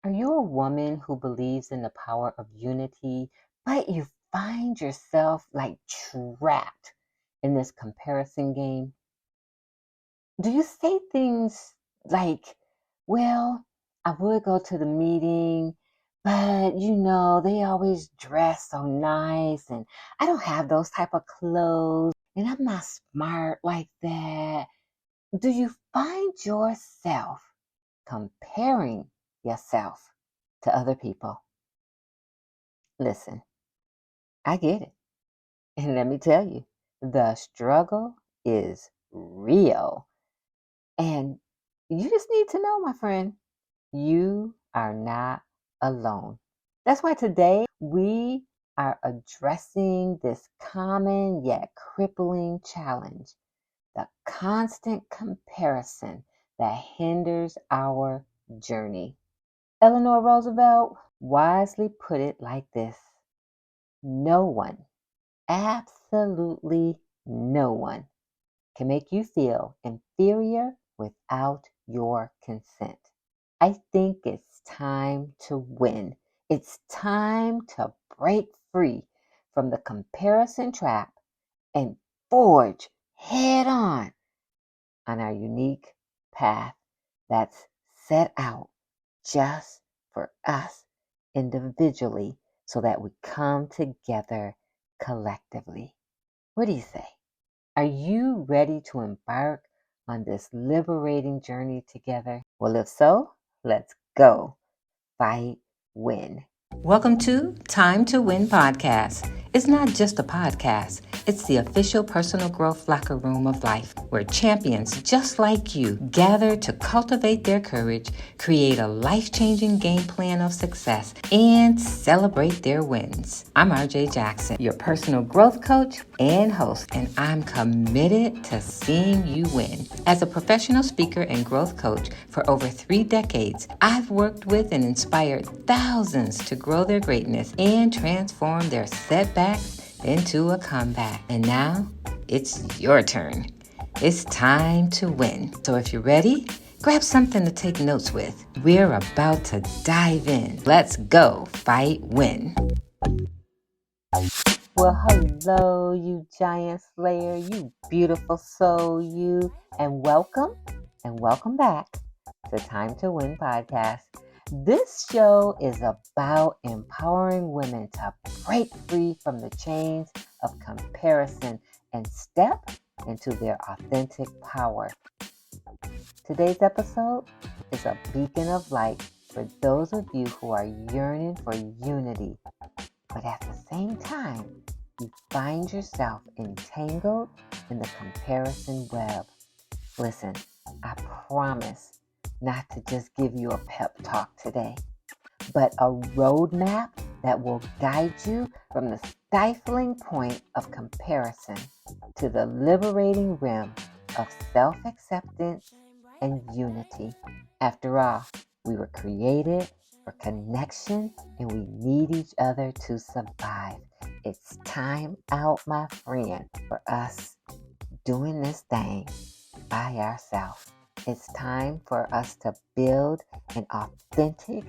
Are you a woman who believes in the power of unity, but you find yourself like trapped in this comparison game? Do you say things like, well, I would go to the meeting, but they always dress so nice and I don't have those type of clothes and I'm not smart like that. Do you find yourself comparing yourself to other people? Listen, I get it. And let me tell you, the struggle is real. And you just need to know, my friend, you are not alone. That's why today we are addressing this common yet crippling challenge, the constant comparison that hinders our journey. Eleanor Roosevelt wisely put it like this: no one, absolutely no one, can make you feel inferior without your consent. I think it's time to win. It's time to break free from the comparison trap and forge head on our unique path that's set out just for us individually so that we come together collectively. What do you say? Are you ready to embark on this liberating journey together? Well, if so, let's go. Fight, win. Welcome to Time to Win podcast. It's not just a podcast, it's the official personal growth locker room of life where champions just like you gather to cultivate their courage, create a life-changing game plan of success, and celebrate their wins. I'm RJ Jackson, your personal growth coach and host, and I'm committed to seeing you win. As a professional speaker and growth coach for over 3 decades, I've worked with and inspired thousands to grow their greatness and transform their setbacks into a comeback. And now it's your turn. It's time to win. So if you're ready, grab something to take notes with. We're about to dive in. Let's go. Fight, win. Well, hello, you giant slayer, you beautiful soul, you, and welcome back to Time to Win podcast. This show is about empowering women to break free from the chains of comparison and step into their authentic power. Today's episode is a beacon of light for those of you who are yearning for unity, but at the same time, you find yourself entangled in the comparison web. Listen, I promise not to just give you a pep talk today, but a roadmap that will guide you from the stifling point of comparison to the liberating rim of self-acceptance and unity. After all, we were created for connection and we need each other to survive. It's time out, my friend, for us doing this thing by ourselves. It's time for us to build an authentic,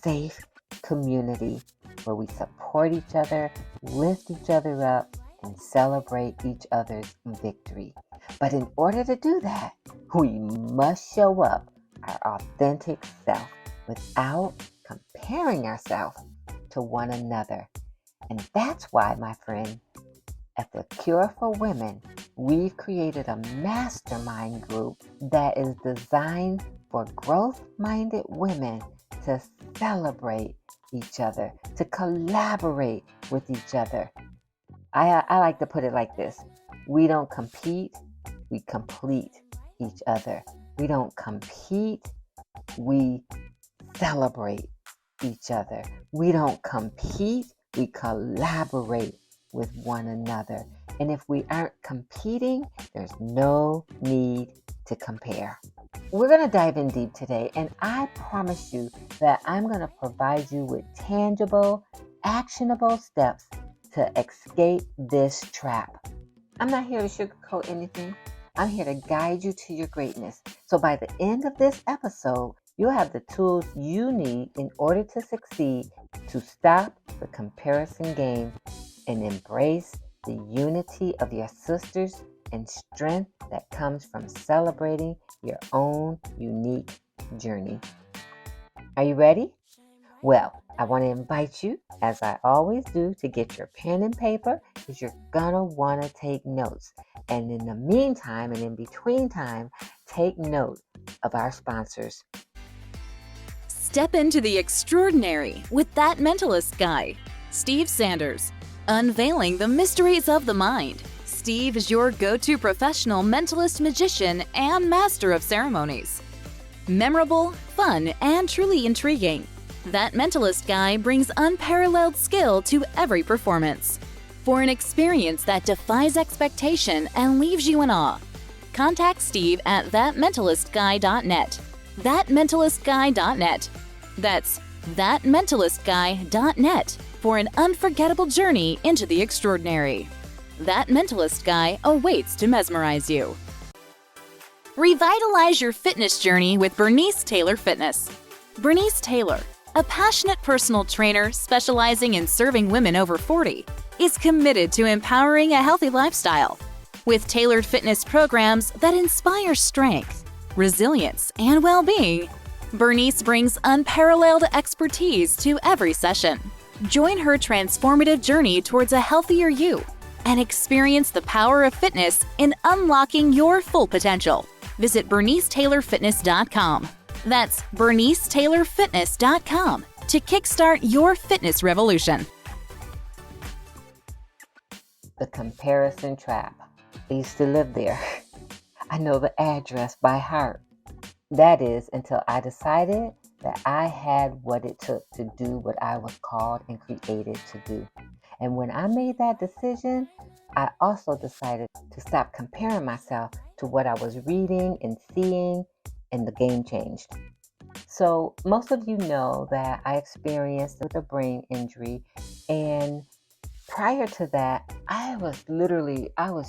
safe community where we support each other, lift each other up, and celebrate each other's victory. But in order to do that, we must show up our authentic self without comparing ourselves to one another. And that's why, my friend, at the Cure for Women, we've created a mastermind group that is designed for growth-minded women to celebrate each other, to collaborate with each other. I like to put it like this: we don't compete, we complete each other. We don't compete, we celebrate each other. We don't compete, we collaborate with one another. And if we aren't competing, there's no need to compare. We're going to dive in deep today, and I promise you that I'm going to provide you with tangible, actionable steps to escape this trap. I'm not here to sugarcoat anything. I'm here to guide you to your greatness. So by the end of this episode, You'll have the tools you need in order to succeed, to stop the comparison game and embrace the unity of your sisters and strength that comes from celebrating your own unique journey. Are you ready? Well, I want to invite you, as I always do, to get your pen and paper because you're going to want to take notes. And in the meantime and in between time, take note of our sponsors. Step into the extraordinary with That Mentalist Guy. Steve Sanders. Unveiling the mysteries of the mind. Steve is your go-to professional mentalist magician and master of ceremonies. Memorable, fun, and truly intriguing. That Mentalist Guy brings unparalleled skill to every performance. For an experience that defies expectation and leaves you in awe, contact Steve at thatmentalistguy.net. Thatmentalistguy.net. That's thatmentalistguy.net for an unforgettable journey into the extraordinary. That Mentalist Guy awaits to mesmerize you. Revitalize your fitness journey with Bernice Taylor Fitness. Bernice Taylor, a passionate personal trainer specializing in serving women over 40, is committed to empowering a healthy lifestyle. With tailored fitness programs that inspire strength, resilience, and well-being, Bernice brings unparalleled expertise to every session. Join her transformative journey towards a healthier you and experience the power of fitness in unlocking your full potential. Visit BerniceTaylorFitness.com. That's BerniceTaylorFitness.com to kickstart your fitness revolution. The comparison trap. I used to live there. I know the address by heart. That is until I decided that I had what it took to do what I was called and created to do. And when I made that decision, I also decided to stop comparing myself to what I was reading and seeing, and the game changed. So most of you know that I experienced a brain injury, and prior to that, I was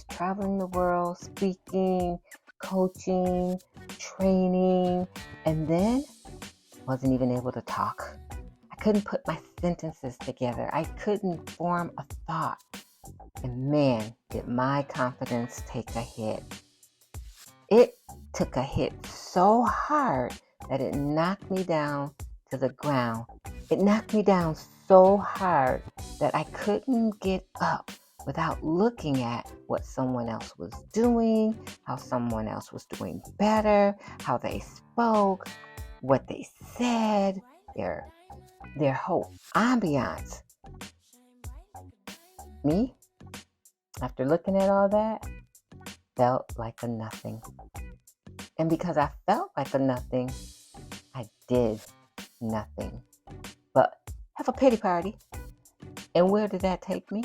traveling the world, speaking, coaching, training, and then wasn't even able to talk. I couldn't put my sentences together. I couldn't form a thought. And man, did my confidence take a hit. It took a hit so hard that it knocked me down to the ground. It knocked me down so hard that I couldn't get up without looking at what someone else was doing, how someone else was doing better, how they spoke, what they said, their whole ambiance. Me, after looking at all that, felt like a nothing. And because I felt like a nothing, I did nothing but have a pity party. And where did that take me?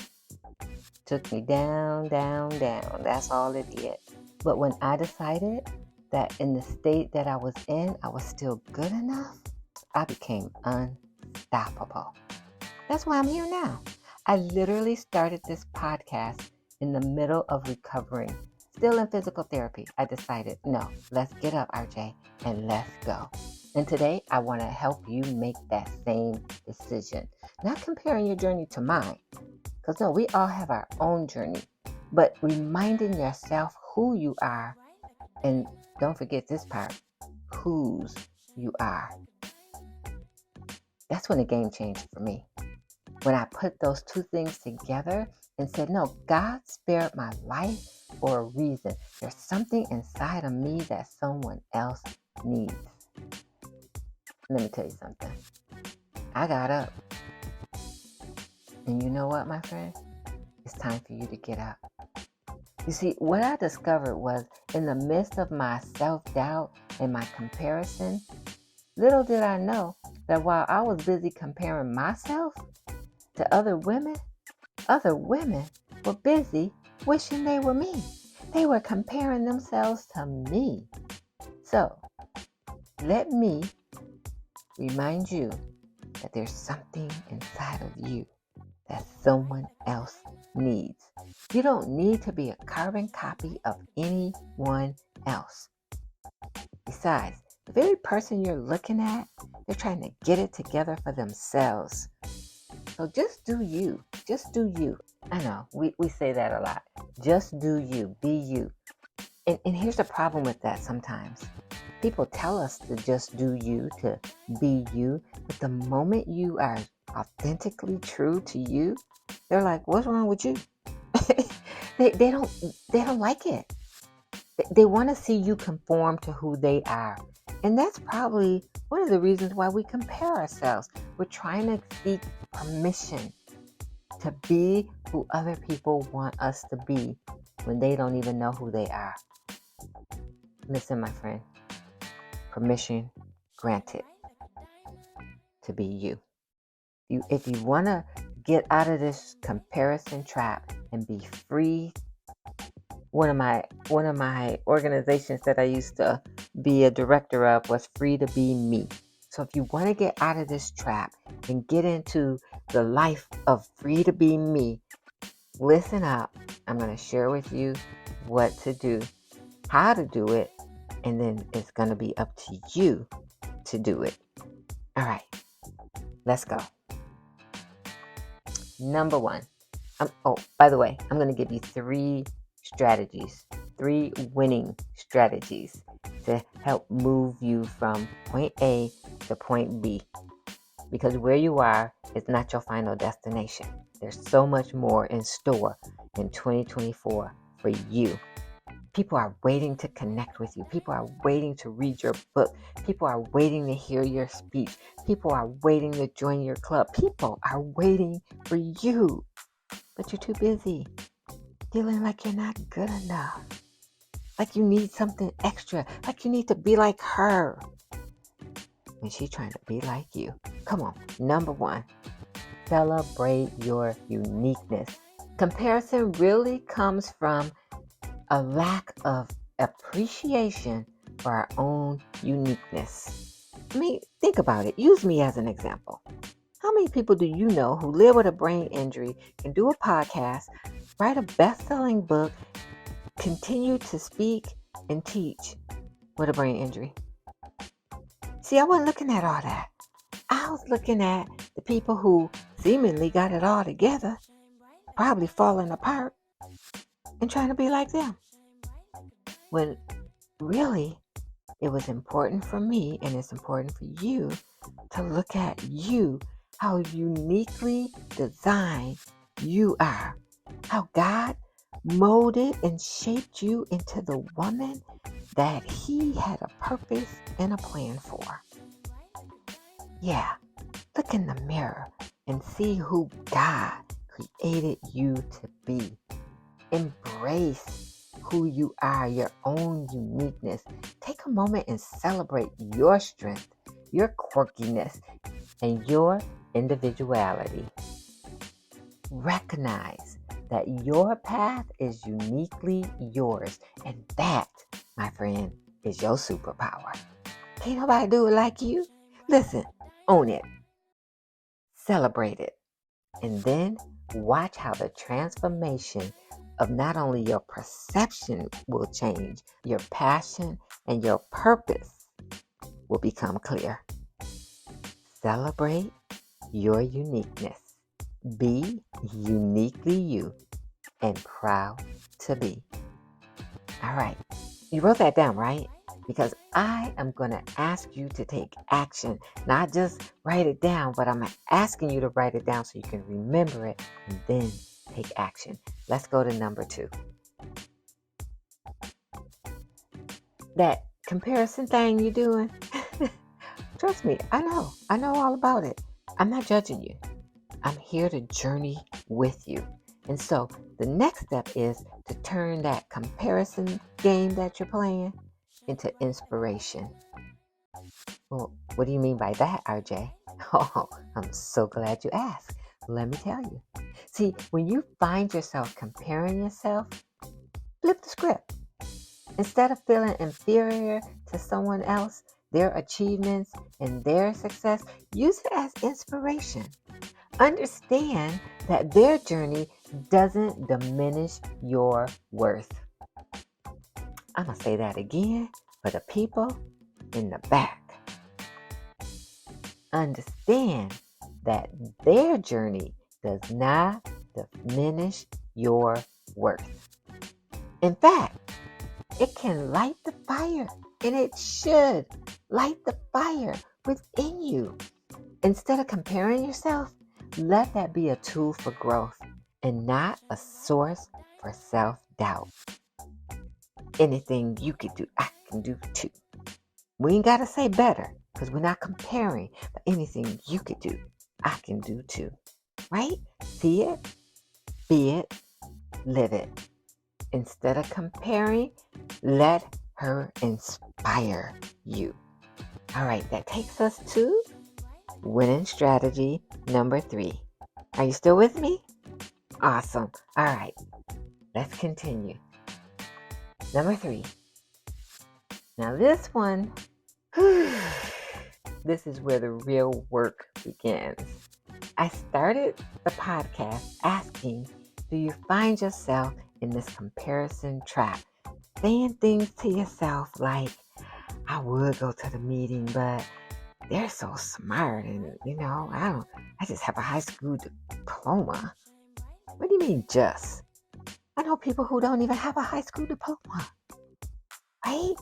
Took me down, down, down. That's all it did. But when I decided that in the state that I was in, I was still good enough, I became unstoppable. That's why I'm here now. I literally started this podcast in the middle of recovering, still in physical therapy. I decided, no, let's get up, RJ, and let's go. And today, I want to help you make that same decision. Not comparing your journey to mine, because no, we all have our own journey, but reminding yourself who you are, and don't forget this part, whose you are. That's when the game changed for me. When I put those two things together and said, no, God spared my life for a reason. There's something inside of me that someone else needs. Let me tell you something. I got up. And you know what, my friend? It's time for you to get up. You see, what I discovered was in the midst of my self-doubt and my comparison, little did I know that while I was busy comparing myself to other women were busy wishing they were me. They were comparing themselves to me. So, let me remind you that there's something inside of you that someone else needs. You don't need to be a carbon copy of anyone else. Besides, the very person you're looking at, they're trying to get it together for themselves. So just do you. Just do you. I know, we say that a lot. Just do you. Be you. And here's the problem with that sometimes. People tell us to just do you, to be you. But the moment you are authentically true to you, they're like, what's wrong with you? they don't like it. They want to see you conform to who they are. And that's probably one of the reasons why we compare ourselves. We're trying to seek permission to be who other people want us to be when they don't even know who they are. Listen, my friend, permission granted to be you. If you want to get out of this comparison trap and be free, one of my organizations that I used to be a director of was Free to Be Me. So if you want to get out of this trap and get into the life of free to be me, listen up. I'm going to share with you what to do, how to do it, and then it's going to be up to you to do it. All right, let's go. Number one. By the way, I'm going to give you 3 strategies, 3 winning strategies to help move you from point A to point B. Because where you are is not your final destination. There's so much more in store in 2024 for you. People are waiting to connect with you. People are waiting to read your book. People are waiting to hear your speech. People are waiting to join your club. People are waiting for you. But you're too busy feeling like you're not good enough. Like you need something extra. Like you need to be like her. And she's trying to be like you. Come on. Number 1, celebrate your uniqueness. Comparison really comes from a lack of appreciation for our own uniqueness. I mean, think about it. Use me as an example. How many people do you know who live with a brain injury, can do a podcast, write a best-selling book, continue to speak and teach with a brain injury? See, I wasn't looking at all that. I was looking at the people who seemingly got it all together, probably falling apart, and trying to be like them. When really, it was important for me, and it's important for you, to look at you, how uniquely designed you are, how God molded and shaped you into the woman that He had a purpose and a plan for. Yeah, look in the mirror and see who God created you to be. Embrace who you are, your own uniqueness. Take a moment and celebrate your strength, your quirkiness, and your individuality. Recognize that your path is uniquely yours, and that, my friend, is your superpower. Can't nobody do it like you. Listen, own it, celebrate it, and then watch how the transformation of not only your perception will change, your passion and your purpose will become clear. Celebrate your uniqueness. Be uniquely you and proud to be. All right. You wrote that down, right? Because I am going to ask you to take action. Not just write it down, but I'm asking you to write it down so you can remember it and then take action. Let's go to number 2. That comparison thing you're doing, trust me, I know all about it. I'm not judging you. I'm here to journey with you. And so the next step is to turn that comparison game that you're playing into inspiration. Well, what do you mean by that, RJ? Oh, I'm so glad you asked. Let me tell you. See, when you find yourself comparing yourself, flip the script. Instead of feeling inferior to someone else, their achievements and their success, use it as inspiration. Understand that their journey doesn't diminish your worth. I'm going to say that again for the people in the back. Understand that their journey does not diminish your worth. In fact, it can light the fire, and it should light the fire within you. Instead of comparing yourself, let that be a tool for growth and not a source for self-doubt. Anything you can do, I can do too. We ain't got to say better because we're not comparing, but anything you could do, I can do too. Right? See it, be it, live it. Instead of comparing, let her inspire you. All right, that takes us to winning strategy number 3. Are you still with me? Awesome. All right, let's continue. Number 3. Now this one, this is where the real work begins. I started the podcast asking, do you find yourself in this comparison trap? Saying things to yourself like, I would go to the meeting, but they're so smart and, I just have a high school diploma. What do you mean just? I know people who don't even have a high school diploma. Right?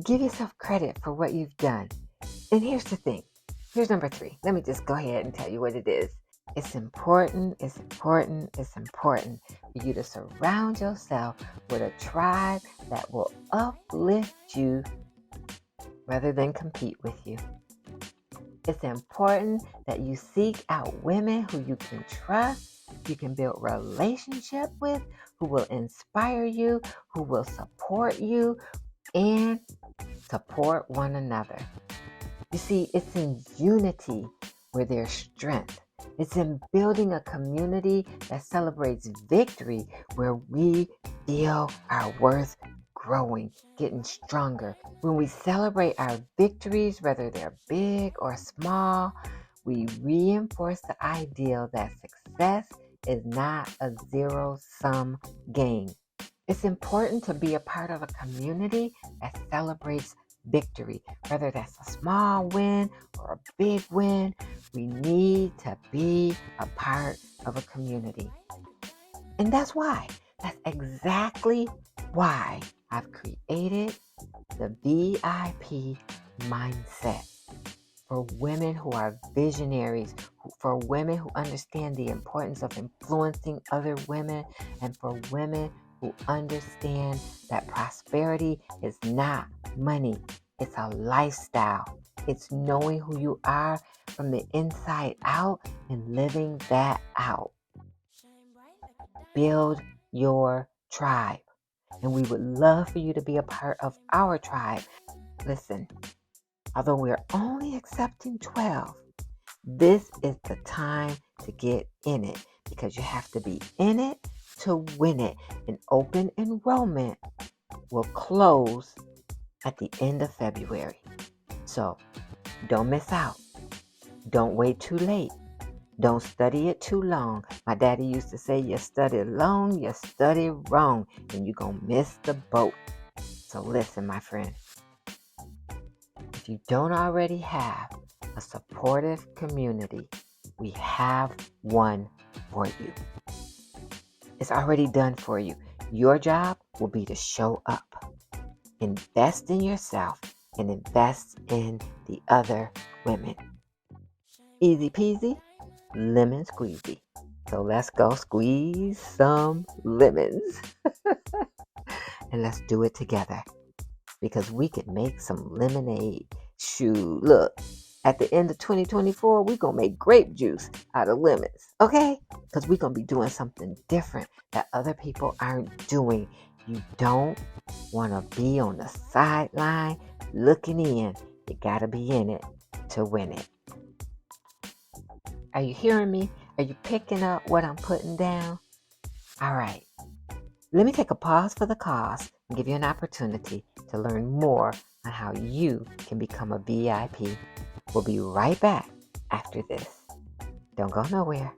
Give yourself credit for what you've done. And here's the thing. Here's number 3. Let me just go ahead and tell you what it is. It's important for you to surround yourself with a tribe that will uplift you rather than compete with you. It's important that you seek out women who you can trust, you can build relationship with, who will inspire you, who will support you, and support one another. You see, it's in unity where there's strength. It's in building a community that celebrates victory where we feel our worth growing, getting stronger. When we celebrate our victories, whether they're big or small, we reinforce the ideal that success is not a zero-sum game. It's important to be a part of a community that celebrates victory, whether that's a small win or a big win. We need to be a part of a community. And that's exactly why I've created the VIP mindset for women who are visionaries, for women who understand the importance of influencing other women, and for women who understand that prosperity is not money. It's a lifestyle. It's knowing who you are from the inside out and living that out. Build your tribe. And we would love for you to be a part of our tribe. Listen, although we're only accepting 12, this is the time to get in it because you have to be in it to win it. And open enrollment will close at the end of February. So don't miss out. Don't wait too late. Don't study it too long. My daddy used to say, you study long, you study wrong, and you're going to miss the boat. So listen, my friend. If you don't already have a supportive community, we have one for you. It's already done for you. Your job will be to show up. Invest in yourself and invest in the other women. Easy peasy, lemon squeezy. So let's go squeeze some lemons. And let's do it together. Because we can make some lemonade. Shoot, look. At the end of 2024, we're going to make grape juice out of lemons. Okay? Because we're going to be doing something different that other people aren't doing. You don't want to be on the sideline looking in. You got to be in it to win it. Are you hearing me? Are you picking up what I'm putting down? All right. Let me take a pause for the cause and give you an opportunity to learn more on how you can become a VIP. We'll be right back after this. Don't go nowhere.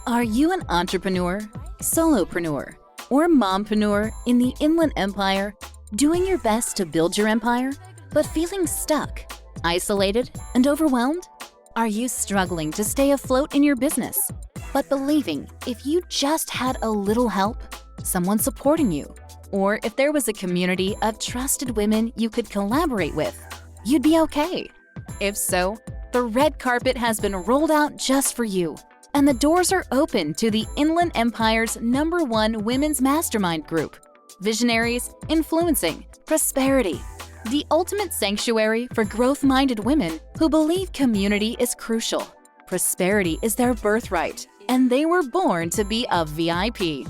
Are you an entrepreneur, solopreneur, or mompreneur in the Inland Empire, doing your best to build your empire, but feeling stuck, isolated, and overwhelmed? Are you struggling to stay afloat in your business, but believing if you just had a little help, someone supporting you, or if there was a community of trusted women you could collaborate with, you'd be okay? If so, the red carpet has been rolled out just for you, and the doors are open to the Inland Empire's #1 women's mastermind group, Visionaries Influencing Prosperity, the ultimate sanctuary for growth-minded women who believe community is crucial. Prosperity is their birthright, and they were born to be a VIP.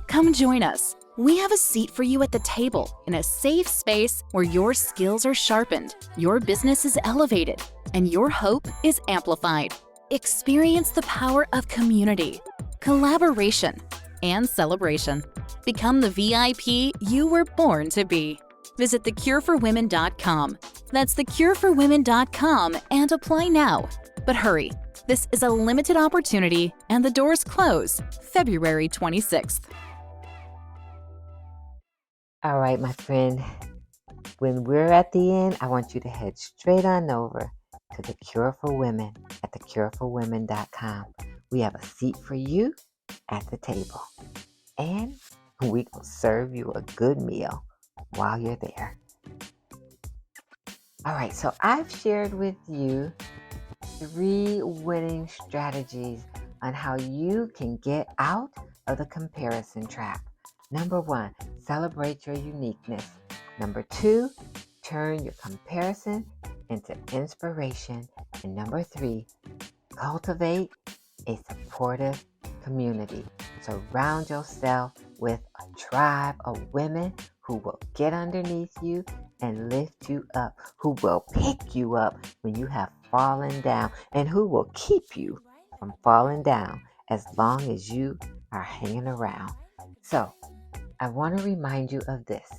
Come join us. We have a seat for you at the table in a safe space where your skills are sharpened, your business is elevated, and your hope is amplified. Experience the power of community, collaboration, and celebration. Become the VIP you were born to be. Visit thecureforwomen.com. That's thecureforwomen.com and apply now. But hurry, this is a limited opportunity and the doors close February 26th. All right, my friend. When we're at the end, I want you to head straight on over to The Cure for Women at thecureforwomen.com. We have a seat for you at the table. And we will serve you a good meal while you're there. All right, so I've shared with you 3 winning strategies on how you can get out of the comparison trap. Number 1, celebrate your uniqueness. Number 2, turn your comparison into inspiration. And number 3, cultivate a supportive community. Surround yourself with a tribe of women who will get underneath you and lift you up, who will pick you up when you have fallen down, and who will keep you from falling down as long as you are hanging around. So, I want to remind you of this.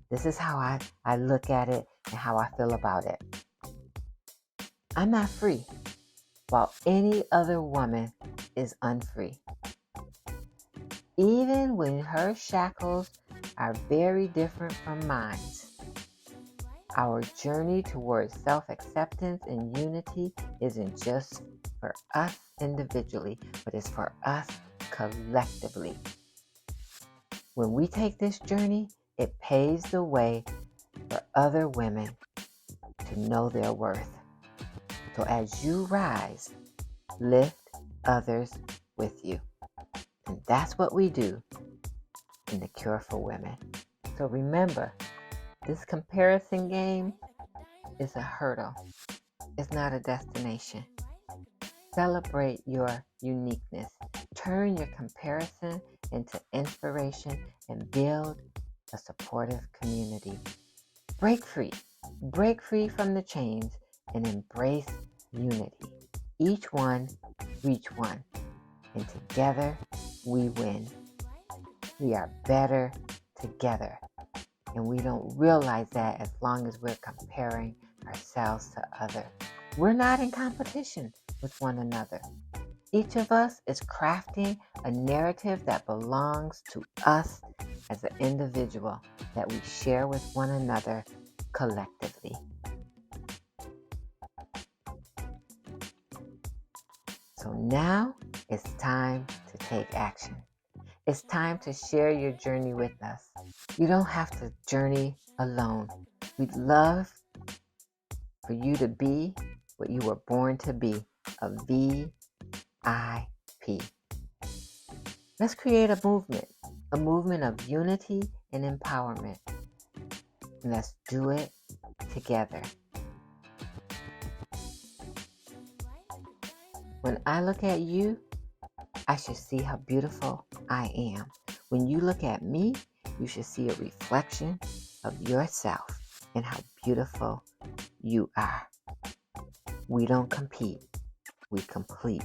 This is how I look at it and how I feel about it. I'm not free, while any other woman is unfree. Even when her shackles are very different from mine, our journey towards self-acceptance and unity isn't just for us individually, but it's for us collectively. When we take this journey, it paves the way for other women to know their worth. So as you rise, lift others with you. And that's what we do in The Cure for Women. So remember, this comparison game is a hurdle. It's not a destination. Celebrate your uniqueness. Turn your comparison into inspiration and build a supportive community. Break free. Break free from the chains and embrace unity. Each one, reach one. And together, we win. We are better together. And we don't realize that as long as we're comparing ourselves to others. We're not in competition with one another. Each of us is crafting a narrative that belongs to us as an individual that we share with one another collectively. So now it's time to take action. It's time to share your journey with us. You don't have to journey alone. We'd love for you to be what you were born to be, a VIP. Let's create a movement of unity and empowerment. And let's do it together. When I look at you, I should see how beautiful I am. When you look at me, you should see a reflection of yourself and how beautiful you are. We don't compete, we complete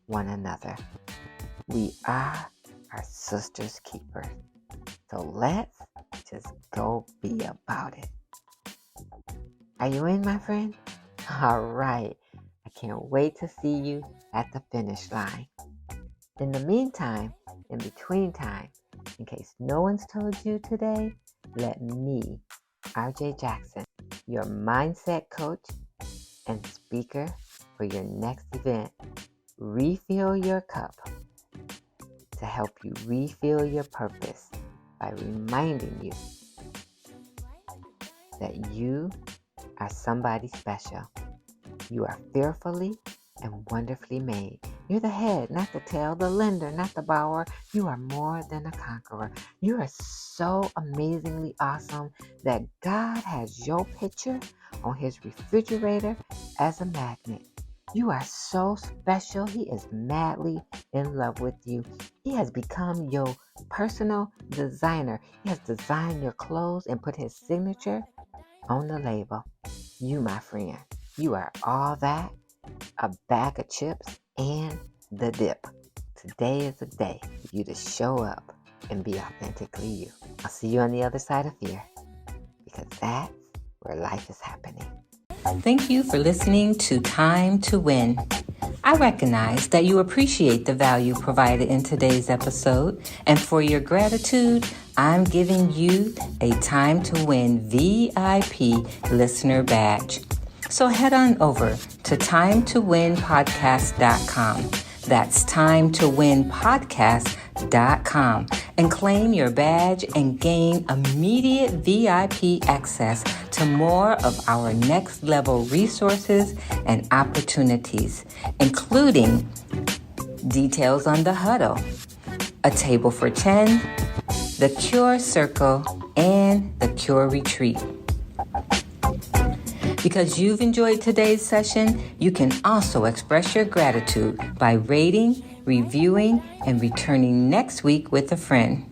one another. We are our sister's keeper. So let's just go be about it. Are you in, my friend? All right. I can't wait to see you at the finish line. In the meantime, in between time, In case no one's told you today, let me, RJ Jackson, your mindset coach and speaker for your next event, refill your cup to help you refill your purpose by reminding you that you are somebody special. You are fearfully and wonderfully made. You're the head, not the tail, the lender, not the borrower. You are more than a conqueror. You are so amazingly awesome that God has your picture on his refrigerator as a magnet. You are so special. He is madly in love with you. He has become your personal designer. He has designed your clothes and put his signature on the label. You, my friend, you are all that, a bag of chips, and the dip. Today is a day for you to show up and be authentically you. I'll see you on the other side of fear, because that's where life is happening. Thank you for listening to Time to Win. I recognize that you appreciate the value provided in today's episode, and for your gratitude, I'm giving you a Time to Win VIP listener badge. So head on over to timetowinpodcast.com. That's timetowinpodcast.com and claim your badge and gain immediate VIP access to more of our next level resources and opportunities, including details on the huddle, a table for 10, the Cure Circle, and the Cure Retreat. Because you've enjoyed today's session, you can also express your gratitude by rating, reviewing, and returning next week with a friend.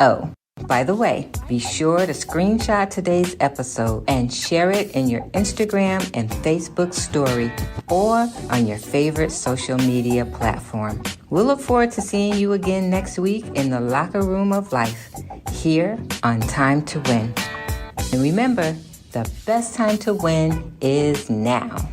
Oh, by the way, be sure to screenshot today's episode and share it in your Instagram and Facebook story or on your favorite social media platform. We'll look forward to seeing you again next week in the locker room of life, here on Time to Win. And remember, the best time to win is now.